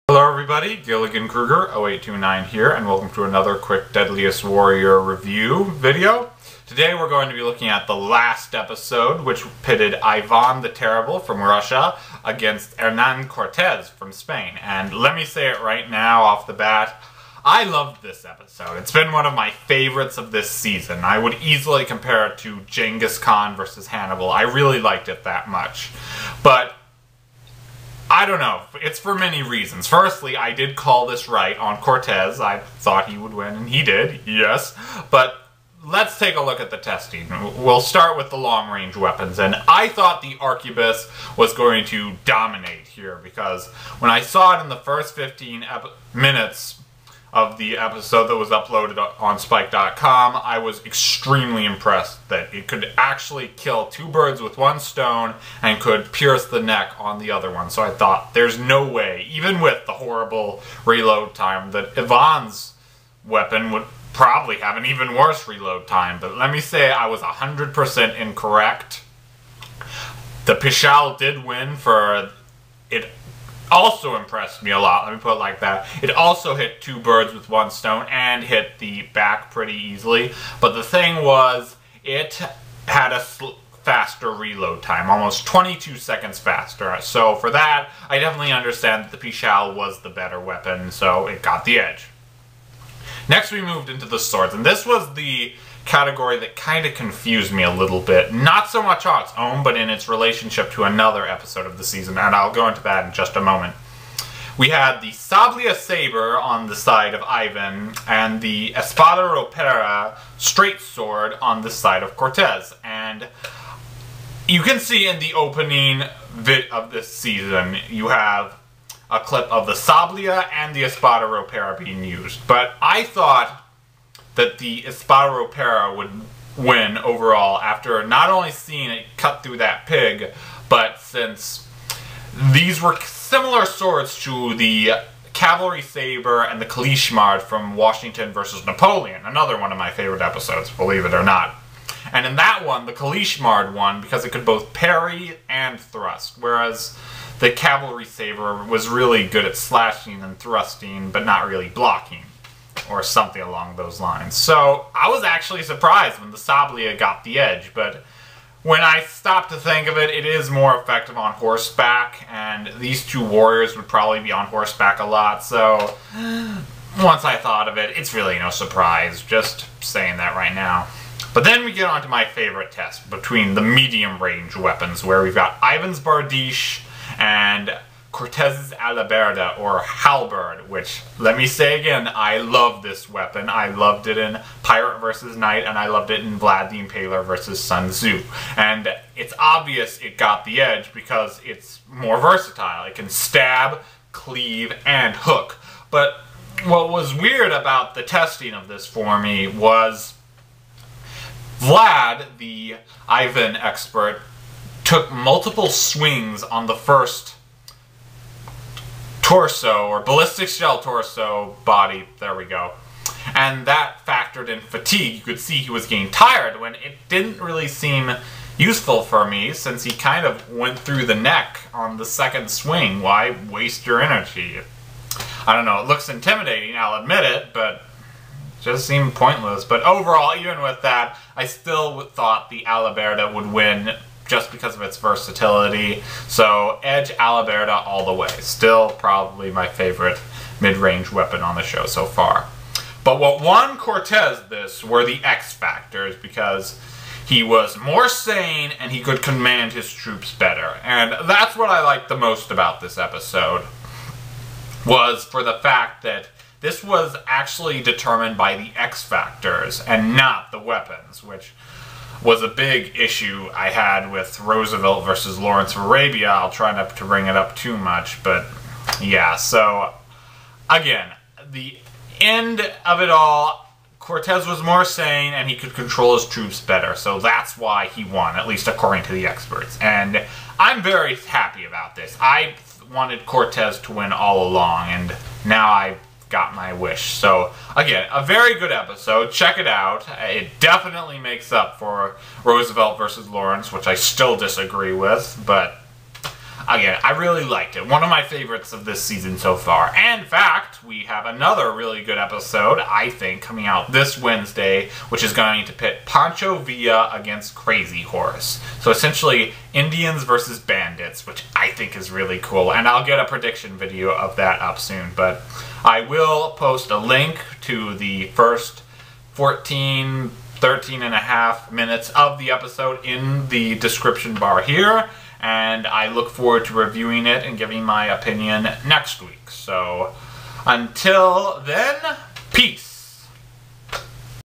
Hello everybody, Gilligan Kruger 0829 here, and welcome to another quick Deadliest Warrior review video. Today we're going to be looking at the last episode, which pitted Ivan the Terrible from Russia against Hernan Cortes from Spain. And let me say it right now off the bat, I loved this episode. It's been one of my favorites of this season. I would easily compare it to Genghis Khan versus Hannibal. I really liked it that much. But I don't know. It's for many reasons. Firstly, I did call this right on Cortes. I thought he would win, and he did, yes. But let's take a look at the testing. We'll start with the long-range weapons, and I thought the arquebus was going to dominate here, because when I saw it in the first 15 minutes of the episode that was uploaded on Spike.com, I was extremely impressed that it could actually kill two birds with one stone and could pierce the neck on the other one. So I thought, there's no way, even with the horrible reload time, that Ivan's weapon would probably have an even worse reload time. But let me say I was 100% incorrect. The Pishal did win for it. Also impressed me a lot, let me put it like that. It also hit two birds with one stone and hit the back pretty easily. But the thing was, it had a faster reload time, almost 22 seconds faster. So for that, I definitely understand that the Pishal was the better weapon, so it got the edge. Next we moved into the swords, and this was the category that kind of confused me a little bit. Not so much on its own, but in its relationship to another episode of the season, and I'll go into that in just a moment. We had the Sablia Saber on the side of Ivan, and the Espada Ropera straight sword on the side of Cortes. And you can see in the opening bit of this season, you have a clip of the Sablia and the Espada Ropera being used. But I thought that the Espada Ropera would win overall after not only seeing it cut through that pig, but since these were similar swords to the Cavalry Saber and the Kalishmard from Washington versus Napoleon, another one of my favorite episodes, believe it or not. And in that one, the Kalishmard won because it could both parry and thrust, whereas the Cavalry Saber was really good at slashing and thrusting, but not really blocking, or something along those lines. So I was actually surprised when the Sablia got the edge, but when I stopped to think of it, it is more effective on horseback, and these two warriors would probably be on horseback a lot, so once I thought of it, it's really no surprise, just saying that right now. But then we get on to my favorite test between the medium range weapons, where we've got Ivan's Bardiche and Cortes's Alabarda, or halberd, which, let me say again, I love this weapon. I loved it in Pirate vs. Knight, and I loved it in Vlad the Impaler vs. Sun Tzu. And it's obvious it got the edge because it's more versatile. It can stab, cleave, and hook. But what was weird about the testing of this for me was Vlad, the Ivan expert, took multiple swings on the first torso, or ballistic shell torso body, there we go. And that factored in fatigue. You could see he was getting tired when it didn't really seem useful for me, since he kind of went through the neck on the second swing. Why waste your energy? I don't know, it looks intimidating, I'll admit it, but it just seemed pointless. But overall, even with that, I still thought the Alabarda would win, just because of its versatility. So edge Alabarda all the way. Still probably my favorite mid-range weapon on the show so far. But what won Cortes this were the X factors, because he was more sane and he could command his troops better. And that's what I liked the most about this episode, was for the fact that this was actually determined by the X factors and not the weapons, which was a big issue I had with Roosevelt versus Lawrence of Arabia. I'll try not to bring it up too much, but yeah, so again, the end of it all, Cortes was more sane and he could control his troops better, so that's why he won, at least according to the experts. And I'm very happy about this. I wanted Cortes to win all along, and now I got my wish. So again, a very good episode. Check it out. It definitely makes up for Roosevelt versus Lawrence, which I still disagree with, but again, I really liked it. One of my favorites of this season so far. And in fact, we have another really good episode, I think, coming out this Wednesday, which is going to pit Pancho Villa against Crazy Horse. So essentially, Indians versus bandits, which I think is really cool. And I'll get a prediction video of that up soon. But I will post a link to the first 13 and a half minutes of the episode in the description bar here. And I look forward to reviewing it and giving my opinion next week. So, until then, peace!